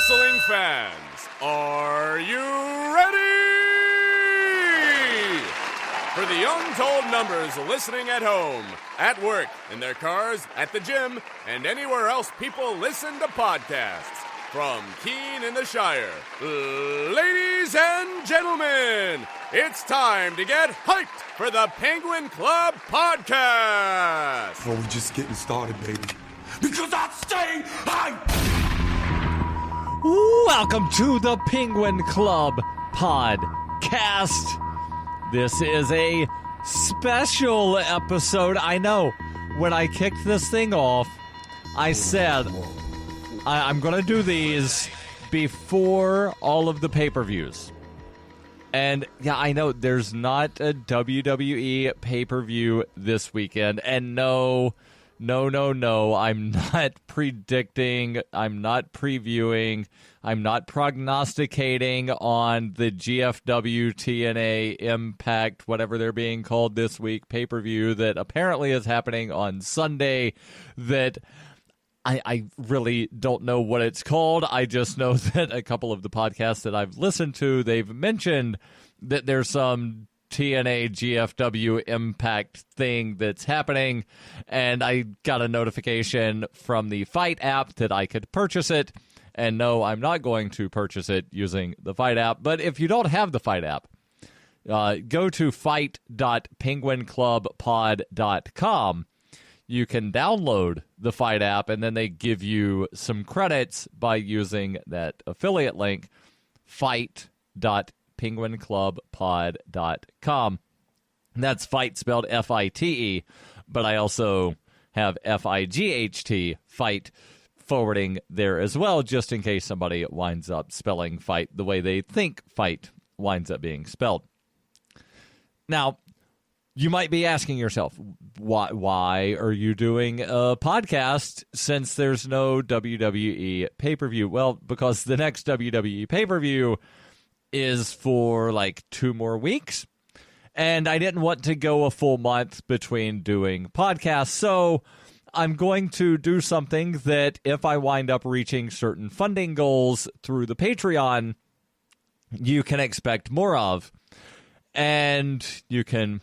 wrestling fans, are you ready? For the untold numbers listening at home, at work, in their cars, at the gym, and anywhere else people listen to podcasts. From Keene in the Shire, ladies and gentlemen, it's time to get hyped for the Penguin Club Podcast. Oh, we're just getting started, baby. Because I stay hyped! Welcome to the Penguin Club Podcast. This is a special episode. I know, when I kicked this thing off, I said I'm going to do these before all of the pay-per-views. And yeah, I know there's not a WWE pay-per-view this weekend. And no, I'm not predicting, I'm not previewing, I'm not prognosticating on the GFW, TNA, Impact, whatever they're being called this week, pay-per-view that apparently is happening on Sunday that I really don't know what it's called. I just know that a couple of the podcasts that I've listened to, they've mentioned that there's some TNA GFW Impact thing that's happening, and I got a notification from the Fight app that I could purchase it. And no, I'm not going to purchase it using the Fight app. But if you don't have the Fight app, go to fight.penguinclubpod.com. You can download the Fight app, and then they give you some credits by using that affiliate link, fight.penguinclubpod.com. That's Fight spelled F-I-T-E, but I also have F-I-G-H-T, Fight, forwarding there as well, just in case somebody winds up spelling fight the way they think fight winds up being spelled. Now, you might be asking yourself, why are you doing a podcast since there's no WWE pay-per-view? Well, because the next WWE pay-per-view is for like 2 more weeks, and I didn't want to go a full month between doing podcasts, so I'm going to do something that if I wind up reaching certain funding goals through the Patreon, you can expect more of. And you can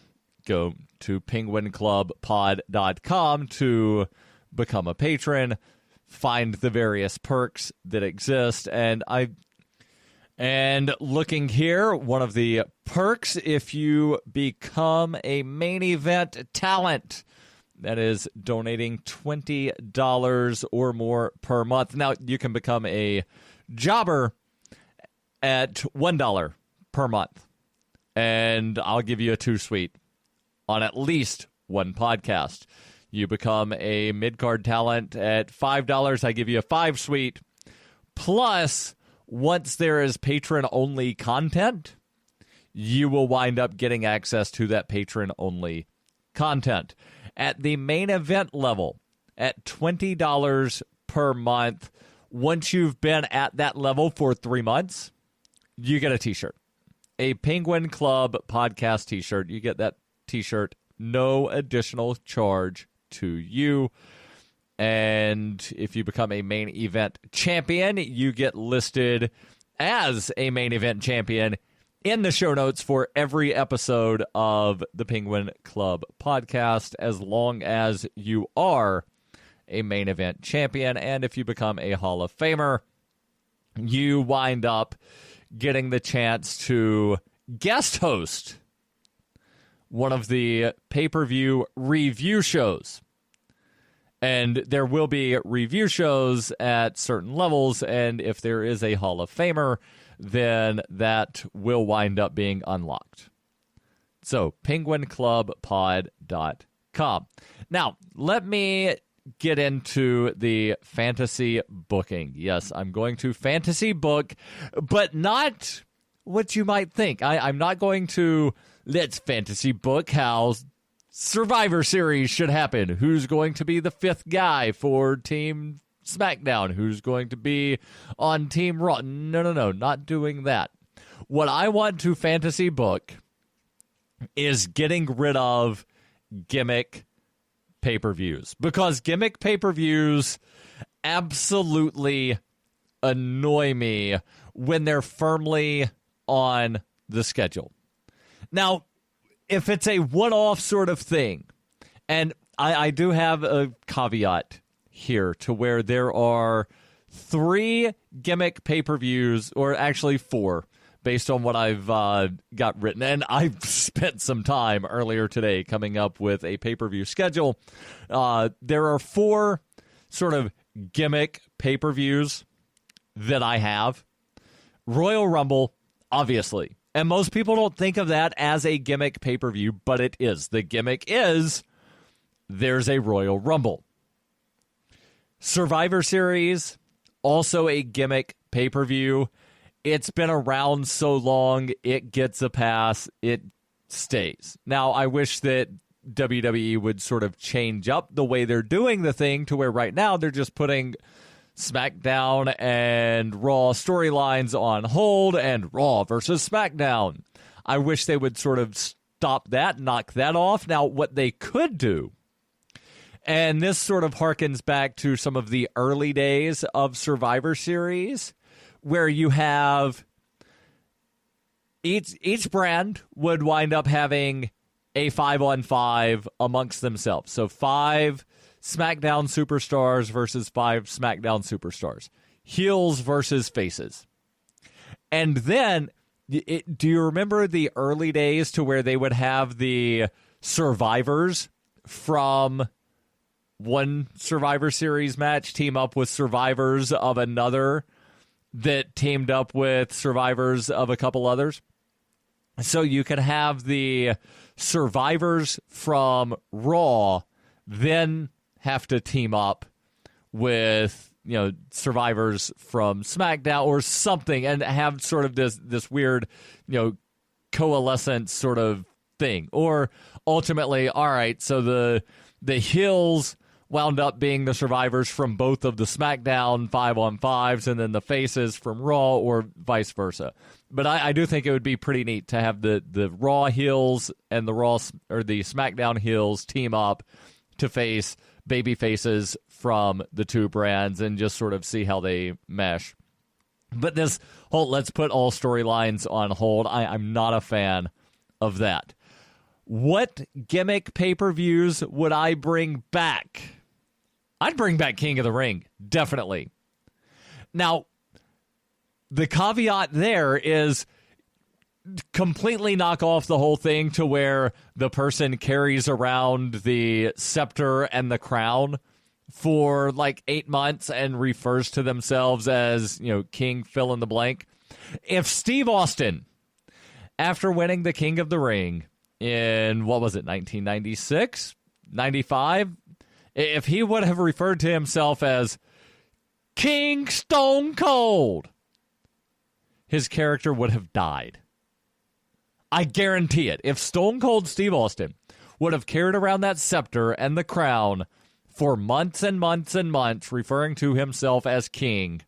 go to penguinclubpod.com to become a patron, find the various perks that exist. And looking here, one of the perks, if you become a main event talent, that is donating $20 or more per month. Now, you can become a jobber at $1 per month, and I'll give you a 2 suite on at least one podcast. You become a mid-card talent at $5, I give you a 5 suite. Plus, once there is patron-only content, you will wind up getting access to that patron-only content. At the main event level, at $20 per month, once you've been at that level for 3 months, you get a t-shirt. A Penguin Club podcast t-shirt. You get that t-shirt, no additional charge to you. And if you become a main event champion, you get listed as a main event champion in the show notes for every episode of the Penguin Club Podcast, as long as you are a main event champion. And if you become a Hall of Famer, you wind up getting the chance to guest host one of the pay-per-view review shows. And there will be review shows at certain levels, and if there is a Hall of Famer, then that will wind up being unlocked. So, penguinclubpod.com. Now, let me get into the fantasy booking. Yes, I'm going to fantasy book, but not what you might think. I'm not going to let's fantasy book how Survivor Series should happen. Who's going to be the 5th guy for Team SmackDown? Who's going to be on Team Raw? No, not doing that. What I want to fantasy book is getting rid of gimmick pay-per-views, because gimmick pay-per-views absolutely annoy me when they're firmly on the schedule. Now, if it's a one-off sort of thing, and I do have a caveat here to where there are 3 gimmick pay-per-views, or actually 4, based on what I've got written. And I've spent some time earlier today coming up with a pay-per-view schedule. There are 4 sort of gimmick pay-per-views that I have. Royal Rumble, obviously. And most people don't think of that as a gimmick pay-per-view, but it is. The gimmick is there's a Royal Rumble. Survivor Series, also a gimmick pay-per-view. It's been around so long, it gets a pass, it stays. Now, I wish that WWE would sort of change up the way they're doing the thing to where right now they're just putting SmackDown and Raw storylines on hold and Raw versus SmackDown. I wish they would sort of stop that, knock that off. Now, what they could do, and this sort of harkens back to some of the early days of Survivor Series, where you have each brand would wind up having a 5-on-5 amongst themselves. So 5 SmackDown superstars versus 5 SmackDown superstars. Heels versus faces. And then, do you remember the early days to where they would have the survivors from one Survivor Series match team up with survivors of another that teamed up with survivors of a couple others? So you could have the survivors from Raw then have to team up with, survivors from SmackDown or something, and have sort of this weird, coalescence sort of thing. Or ultimately, all right, so the heels wound up being the survivors from both of the SmackDown 5-on-5s, and then the faces from Raw, or vice versa. But I do think it would be pretty neat to have the Raw heels and the SmackDown heels team up to face baby faces from the 2 brands and just sort of see how they mesh. But this whole let's put all storylines on hold, I'm not a fan of that. What gimmick pay-per-views would I bring back? I'd bring back King of the Ring, definitely. Now, the caveat there is completely knock off the whole thing to where the person carries around the scepter and the crown for like 8 months and refers to themselves as, King fill in the blank. If Steve Austin, after winning the King of the Ring in, 1996, 95, if he would have referred to himself as King Stone Cold, his character would have died. I guarantee it. If Stone Cold Steve Austin would have carried around that scepter and the crown for months and months and months, referring to himself as king,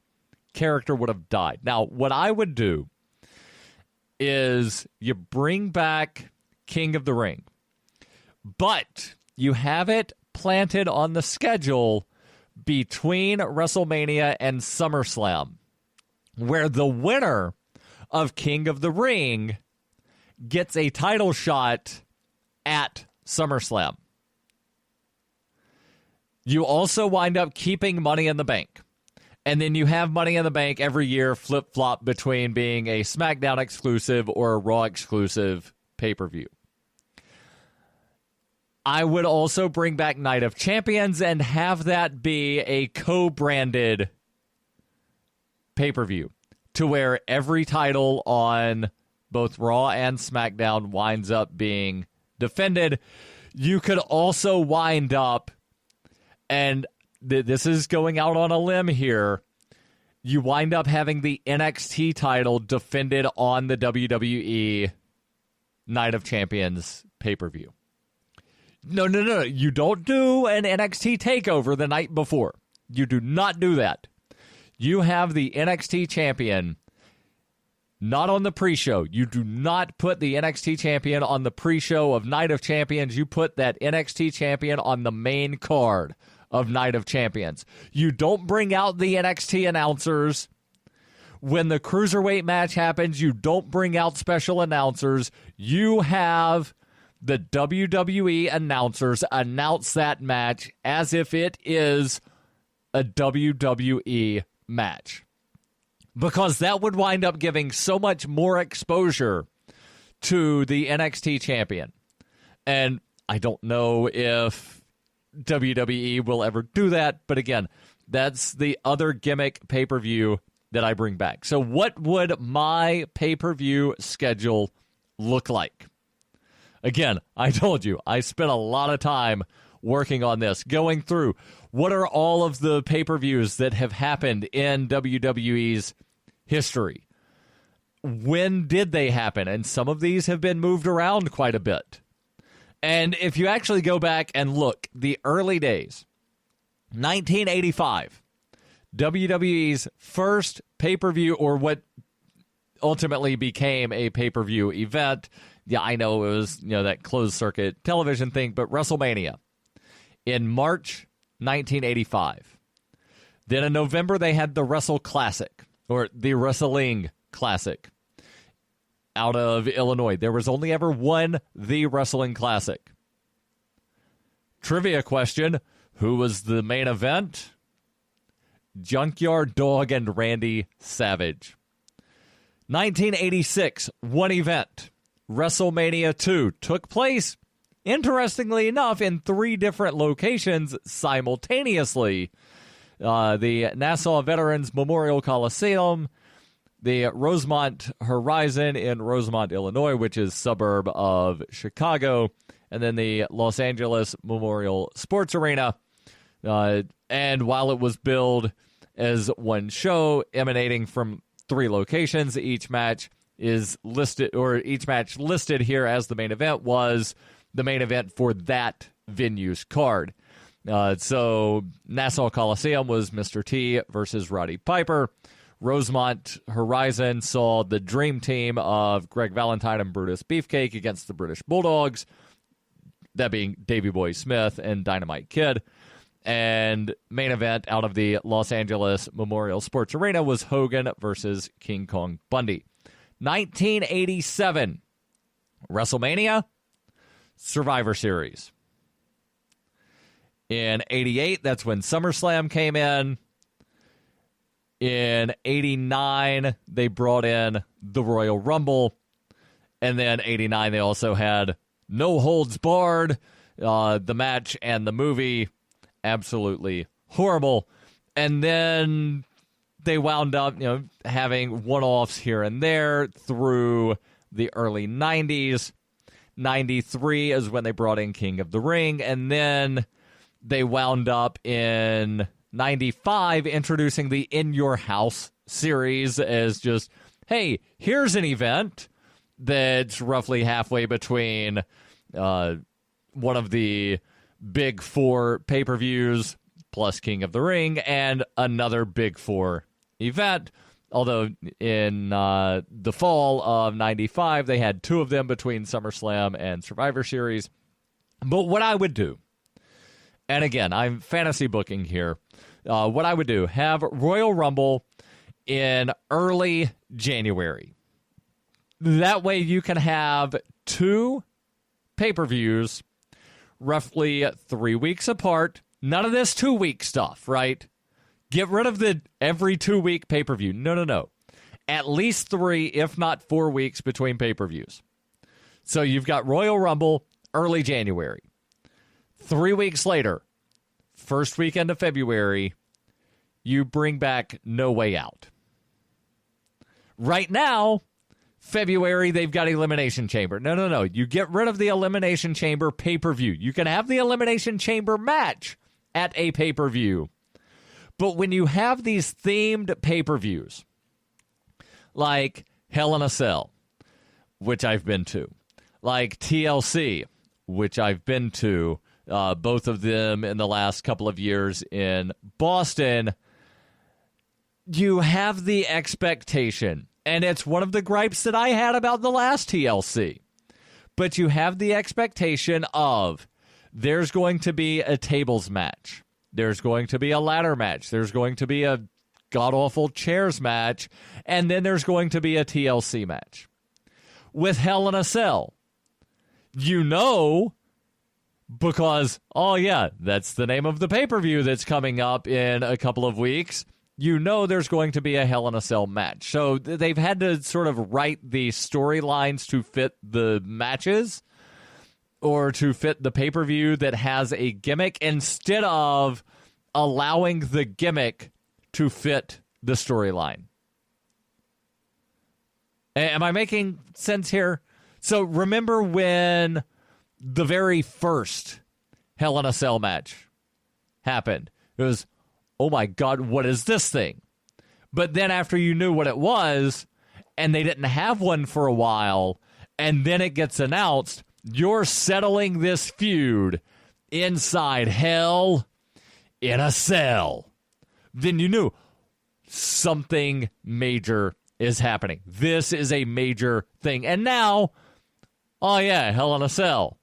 character would have died. Now, what I would do is you bring back King of the Ring, but you have it planted on the schedule between WrestleMania and SummerSlam, where the winner of King of the Ring gets a title shot at SummerSlam. You also wind up keeping Money in the Bank. And then you have Money in the Bank every year flip-flop between being a SmackDown exclusive or a Raw exclusive pay-per-view. I would also bring back Night of Champions and have that be a co-branded pay-per-view to where every title on both Raw and SmackDown winds up being defended. You could also wind up, and this is going out on a limb here, you wind up having the NXT title defended on the WWE Night of Champions pay-per-view. No. You don't do an NXT takeover the night before. You do not do that. You have the NXT champion not on the pre-show. You do not put the NXT champion on the pre-show of Night of Champions. You put that NXT champion on the main card of Night of Champions. You don't bring out the NXT announcers when the cruiserweight match happens, you don't bring out special announcers. You have the WWE announcers announce that match as if it is a WWE match. Because that would wind up giving so much more exposure to the NXT champion. And I don't know if WWE will ever do that, but again, that's the other gimmick pay-per-view that I bring back. So what would my pay-per-view schedule look like? Again, I told you, I spent a lot of time working on this, going through what are all of the pay-per-views that have happened in WWE's history. When did they happen? And some of these have been moved around quite a bit. And if you actually go back and look, the early days, 1985, WWE's first pay-per-view, or what ultimately became a pay-per-view event. Yeah, I know it was, that closed-circuit television thing, but WrestleMania in March 1985. Then in November, they had the Wrestle Classic, or the Wrestling Classic, out of Illinois. There was only ever one The Wrestling Classic. Trivia question, who was the main event? Junkyard Dog and Randy Savage. 1986, one event. WrestleMania 2 took place, interestingly enough, in 3 different locations simultaneously. The Nassau Veterans Memorial Coliseum, the Rosemont Horizon in Rosemont, Illinois, which is a suburb of Chicago, and then the Los Angeles Memorial Sports Arena. And while it was billed as one show emanating from 3 locations, each match listed here as the main event was the main event for that venue's card. So Nassau Coliseum was Mr. T versus Roddy Piper. Rosemont Horizon saw the dream team of Greg Valentine and Brutus Beefcake against the British Bulldogs, that being Davey Boy Smith and Dynamite Kid. And main event out of the Los Angeles Memorial Sports Arena was Hogan versus King Kong Bundy. 1987, WrestleMania, Survivor Series. In 88, that's when SummerSlam came in. In 89, they brought in the Royal Rumble. And then 89, they also had No Holds Barred, the match and the movie. Absolutely horrible. And then they wound up, having one-offs here and there through the early 90s. 93 is when they brought in King of the Ring. And then they wound up in 95 introducing the In Your House series as just, hey, here's an event that's roughly halfway between one of the Big 4 pay-per-views plus King of the Ring and another Big 4 event. Although in the fall of 95, they had 2 of them between SummerSlam and Survivor Series. But what I would do, and again, I'm fantasy booking here, what I would do, have Royal Rumble in early January. That way you can have 2 pay-per-views roughly 3 weeks apart. None of this 2-week stuff, right? Get rid of the every 2-week pay-per-view. No. At least 3, if not 4 weeks between pay-per-views. So you've got Royal Rumble early January. 3 weeks later, first weekend of February, you bring back No Way Out. Right now, February, they've got Elimination Chamber. No. You get rid of the Elimination Chamber pay-per-view. You can have the Elimination Chamber match at a pay-per-view. But when you have these themed pay-per-views, like Hell in a Cell, which I've been to, like TLC, which I've been to, both of them in the last couple of years in Boston, you have the expectation, and it's one of the gripes that I had about the last TLC, but you have the expectation of there's going to be a tables match. There's going to be a ladder match. There's going to be a god-awful chairs match, and then there's going to be a TLC match. With Hell in a Cell, you know, because, oh yeah, that's the name of the pay-per-view that's coming up in a couple of weeks. You know there's going to be a Hell in a Cell match. So they've had to sort of write the storylines to fit the matches or to fit the pay-per-view that has a gimmick instead of allowing the gimmick to fit the storyline. Am I making sense here? So remember when the very first Hell in a Cell match happened? It was, oh my God, what is this thing? But then after you knew what it was, and they didn't have one for a while, and then it gets announced, you're settling this feud inside Hell in a Cell. Then you knew something major is happening. This is a major thing. And now, oh yeah, Hell in a Cell.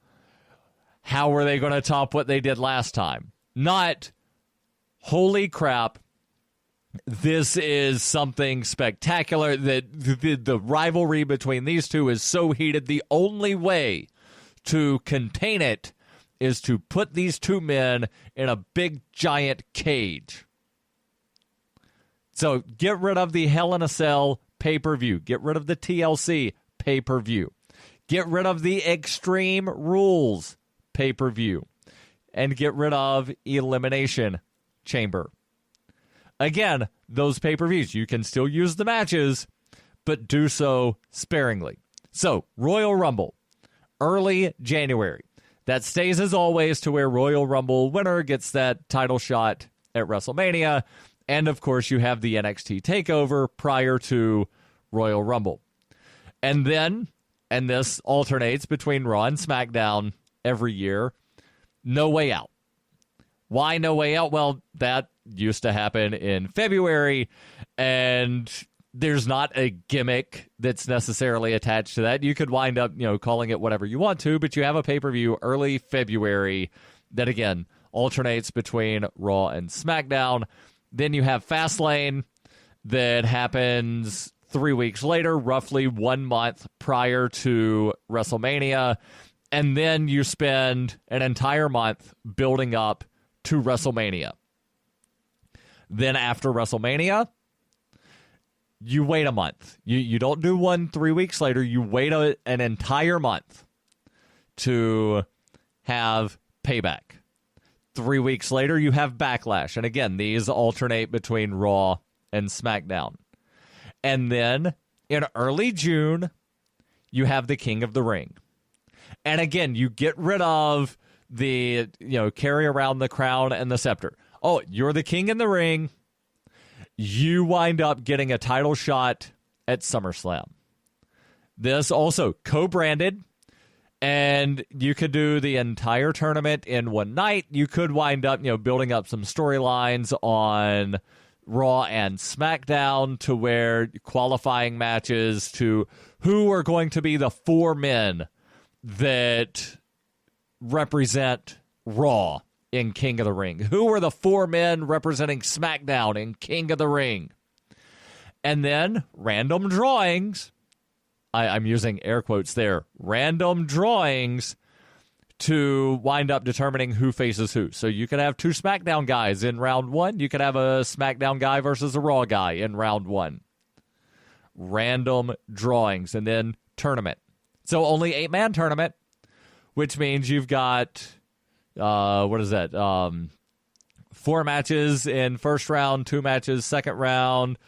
How are they going to top what they did last time? Not, holy crap, this is something spectacular. That the rivalry between these two is so heated. The only way to contain it is to put these two men in a big, giant cage. So get rid of the Hell in a Cell pay-per-view. Get rid of the TLC pay-per-view. Get rid of the Extreme Rules pay-per-view. And get rid of Elimination Chamber. Again, those pay-per-views, you can still use the matches, but do so sparingly. So, Royal Rumble, early January. That stays as always to where Royal Rumble winner gets that title shot at WrestleMania. And, of course, you have the NXT TakeOver prior to Royal Rumble. And then, and this alternates between Raw and SmackDown every year, No Way Out. Why No Way Out? Well, that used to happen in February, and there's not a gimmick that's necessarily attached to that. You could wind up, calling it whatever you want to, but you have a pay-per-view early February that, again, alternates between Raw and SmackDown. Then you have Fastlane that happens 3 weeks later, roughly 1 month prior to WrestleMania. And then you spend an entire month building up to WrestleMania. Then after WrestleMania, you wait a month. You don't do one 3 weeks later. You wait an entire month to have Payback. 3 weeks later, you have Backlash. And again, these alternate between Raw and SmackDown. And then in early June, you have the King of the Ring. And again, you get rid of the, carry around the crown and the scepter. Oh, you're the king in the ring. You wind up getting a title shot at SummerSlam. This also co-branded. And you could do the entire tournament in one night. You could wind up, building up some storylines on Raw and SmackDown to where qualifying matches to who are going to be the four men that represent Raw in King of the Ring. Who are the four men representing SmackDown in King of the Ring? And then random drawings. I'm using air quotes there. Random drawings to wind up determining who faces who. So you could have two SmackDown guys in round one. You could have a SmackDown guy versus a Raw guy in round one. Random drawings. And then tournament. So only 8-man tournament, which means you've got, 4 matches in first round, 2 matches second round,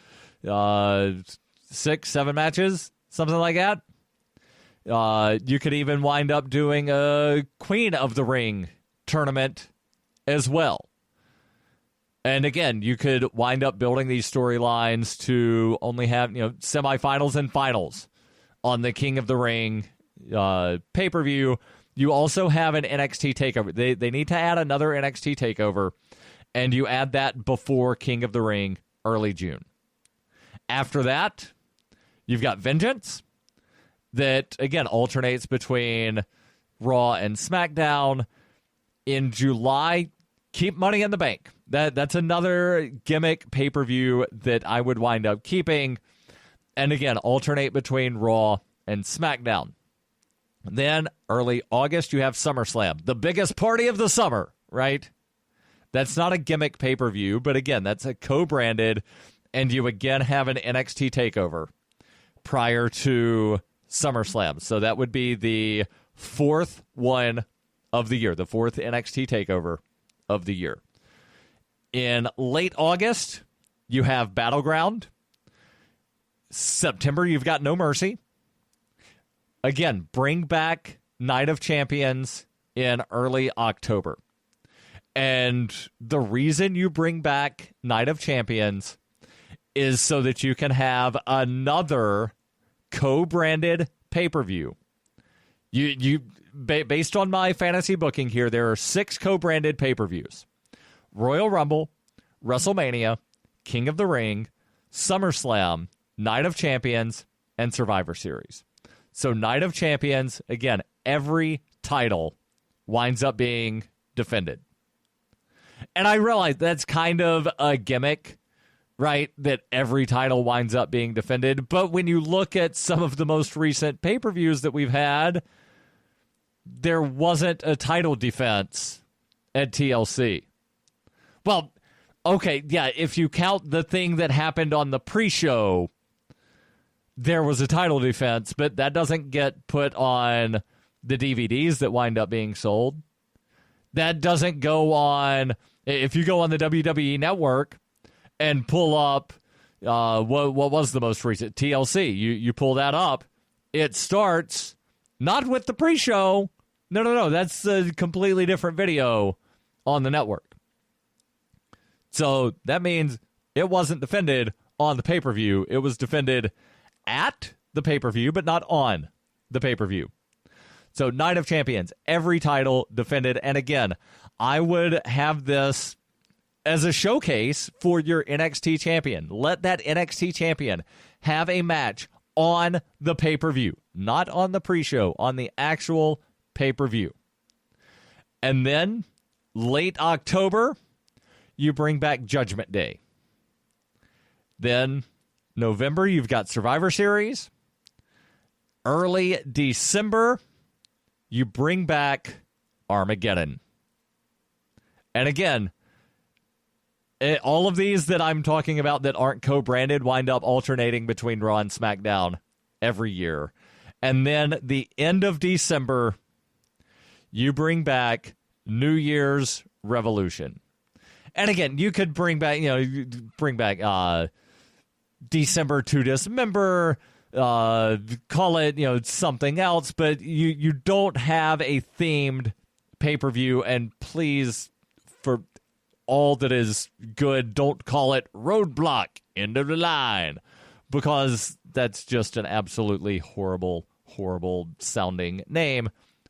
6, 7 matches. Something like that. You could even wind up doing a Queen of the Ring tournament as well. And again, you could wind up building these storylines to only have, semifinals and finals on the King of the Ring pay-per-view. You also have an NXT TakeOver. They need to add another NXT TakeOver, and you add that before King of the Ring early June. After that, you've got Vengeance that, again, alternates between Raw and SmackDown. In July, keep Money in the Bank. That's another gimmick pay-per-view that I would wind up keeping. And again, alternate between Raw and SmackDown. Then early August, you have SummerSlam, the biggest party of the summer, right? That's not a gimmick pay-per-view, but again, that's a co-branded, and you again have an NXT takeover prior to SummerSlam. So that would be the fourth one of the year, the fourth NXT takeover of the year. In late August, you have Battleground. September, you've got No Mercy. Again, bring back Night of Champions in early October. And the reason you bring back Night of Champions is so that you can have another co-branded pay-per-view. Based on my fantasy booking here, there are 6 co-branded pay-per-views. Royal Rumble, WrestleMania, King of the Ring, SummerSlam, Night of Champions, and Survivor Series. So Night of Champions, again, every title winds up being defended. And I realize that's kind of a gimmick, right? That every title winds up being defended. But when you look at some of the most recent pay-per-views that we've had, there wasn't a title defense at TLC. Well, okay, yeah, if you count the thing that happened on the pre-show, there was a title defense, but that doesn't get put on the DVDs that wind up being sold. That doesn't go on, if you go on the WWE Network and pull up, what was the most recent? TLC. You pull that up, it starts not with the pre-show. No, that's a completely different video on the network. So that means it wasn't defended on the pay-per-view. It was defended at the pay-per-view, but not on the pay-per-view. So Night of Champions, every title defended. And again, I would have this as a showcase for your NXT champion. Let that NXT champion have a match on the pay-per-view, not on the pre-show, on the actual pay-per-view. And then late October, you bring back Judgment Day. Then November, you've got Survivor Series. Early December, you bring back Armageddon. And again, all of these that I'm talking about that aren't co-branded wind up alternating between Raw and SmackDown every year. And then the end of December, you bring back New Year's Revolution. And again, you could bring back, December to Dismember, call it, something else, but you don't have a themed pay-per-view, and please, for all that is good, don't call it Roadblock, End of the Line, because that's just an absolutely horrible sounding name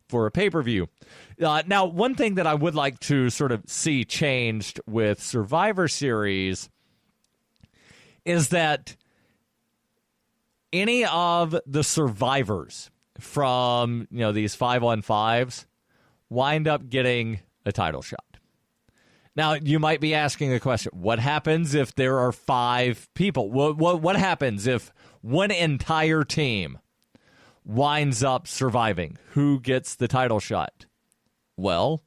for a pay-per-view. Now, one thing that I would like to sort of see changed with Survivor Series is that any of the survivors from, these 5-on-5s wind up getting a title shot. Now, you might be asking a question. What happens if there are 5 people? What happens if one entire team winds up surviving? Who gets the title shot? Well,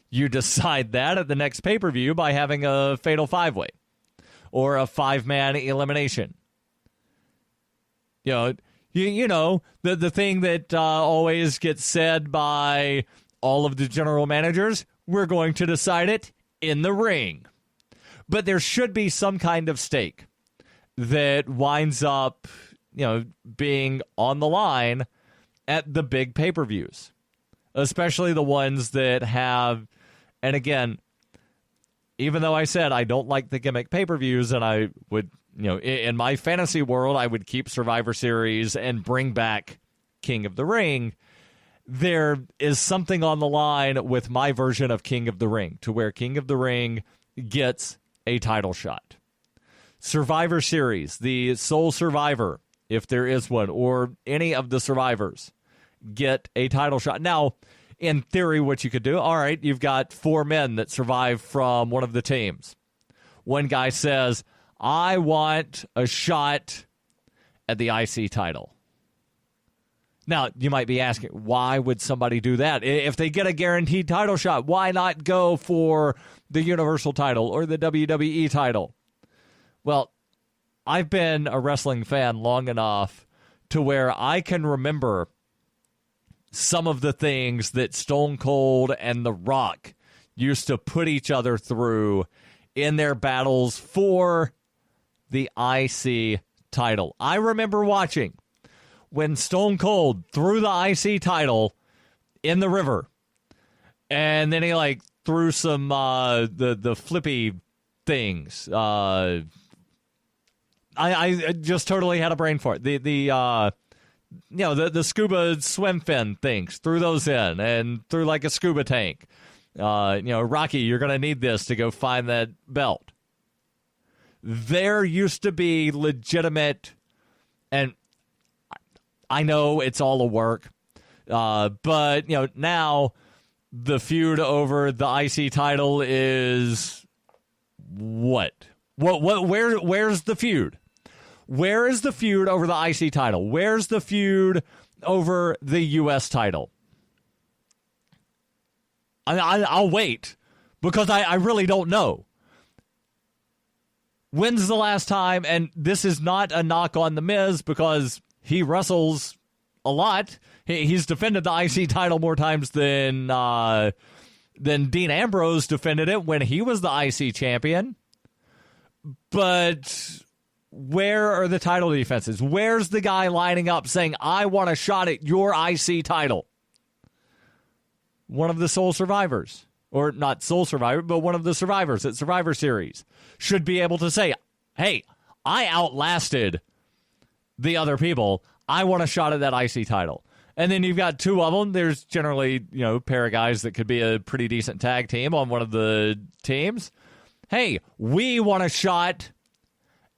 you decide that at the next pay-per-view by having a fatal 5-way or a 5-man elimination. The thing that always gets said by all of the general managers, we're going to decide it in the ring. But there should be some kind of stake that winds up, being on the line at the big pay-per-views, especially the ones that have, and again, even though I said I don't like the gimmick pay-per-views, and I would, in my fantasy world, I would keep Survivor Series and bring back King of the Ring, there is something on the line with my version of King of the Ring, to where King of the Ring gets a title shot. Survivor Series, the sole survivor, if there is one, or any of the survivors, get a title shot. Now, in theory, what you could do, all right, you've got 4 men that survive from one of the teams. one guy says, I want a shot at the IC title. Now, you might be asking, why would somebody do that? If they get a guaranteed title shot, why not go for the Universal title or the WWE title? Well, I've been a wrestling fan long enough to where I can remember some of the things that Stone Cold and The Rock used to put each other through in their battles for the IC title. I remember watching when Stone Cold threw the IC title in the river, and then he threw some the flippy things. I just totally had a brain fart. The scuba swim fin things. Threw those in and threw like a scuba tank. Rocky, you're gonna need this to go find that belt. There used to be legitimate, and I know it's all a work, but now the feud over the IC title is what? Where's the feud? Where is the feud over the IC title? Where's the feud over the US title? I'll wait because I really don't know. When's the last time? And this is not a knock on The Miz because he wrestles a lot. He's defended the IC title more times than Dean Ambrose defended it when he was the IC champion. But where are the title defenses? Where's the guy lining up saying, I want a shot at your IC title? One of the sole survivors, or not sole survivor, but one of the survivors at Survivor Series should be able to say, hey, I outlasted the other people. I want a shot at that IC title. And then you've got two of them. There's generally, a pair of guys that could be a pretty decent tag team on one of the teams. Hey, we want a shot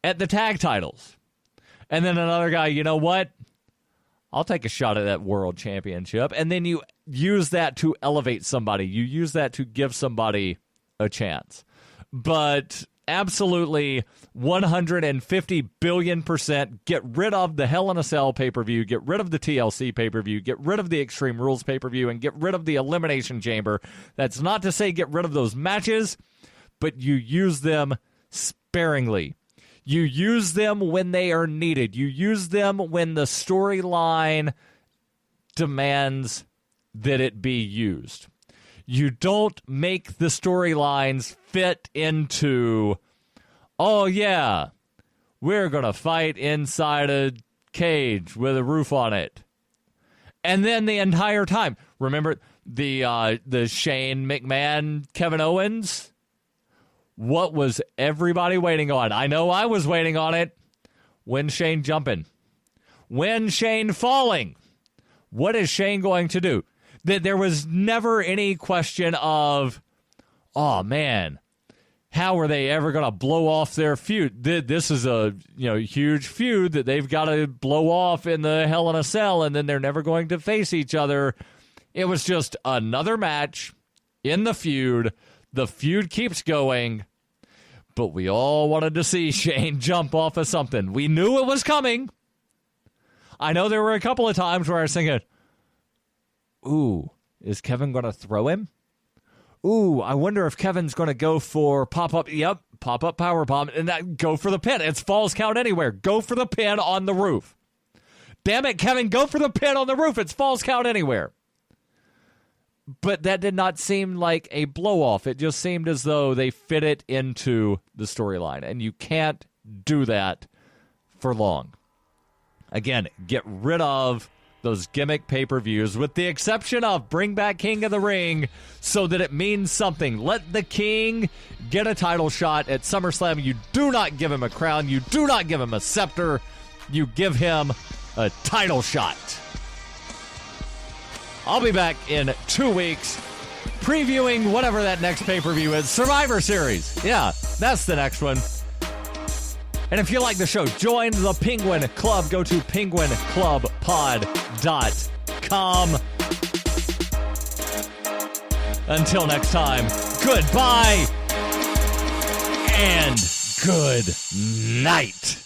at the tag titles. And then another guy, you know what? I'll take a shot at that world championship. And then you use that to elevate somebody. You use that to give somebody a chance. But absolutely 150 billion% get rid of the Hell in a Cell pay-per-view, get rid of the TLC pay-per-view, get rid of the Extreme Rules pay-per-view, and get rid of the Elimination Chamber. That's not to say get rid of those matches, but you use them sparingly. You use them when they are needed. You use them when the storyline demands that it be used. You don't make the storylines fit into, oh yeah, we're going to fight inside a cage with a roof on it. And then the entire time, remember the Shane McMahon, Kevin Owens? What was everybody waiting on? I know I was waiting on it. When Shane jumping? When Shane falling? What is Shane going to do? There was never any question of, oh man, how are they ever going to blow off their feud? This is a huge feud that they've got to blow off in the Hell in a Cell, and then they're never going to face each other. It was just another match in the feud. The feud keeps going, but we all wanted to see Shane jump off of something. We knew it was coming. I know there were a couple of times where I was thinking, ooh, is Kevin going to throw him? Ooh, I wonder if Kevin's going to go for pop-up. Yep, pop-up powerbomb, and that go for the pin. It's Falls Count Anywhere. Go for the pin on the roof. Damn it, Kevin, go for the pin on the roof. It's Falls Count Anywhere. But that did not seem like a blow-off. It just seemed as though they fit it into the storyline. And you can't do that for long. Again, get rid of those gimmick pay-per-views, with the exception of bring back King of the Ring so that it means something. Let the King get a title shot at SummerSlam. You do not give him a crown. You do not give him a scepter. You give him a title shot. I'll be back in 2 weeks previewing whatever that next pay-per-view is. Survivor Series. Yeah, that's the next one. And if you like the show, join the Penguin Club. Go to penguinclubpod.com. Until next time, goodbye. and good night.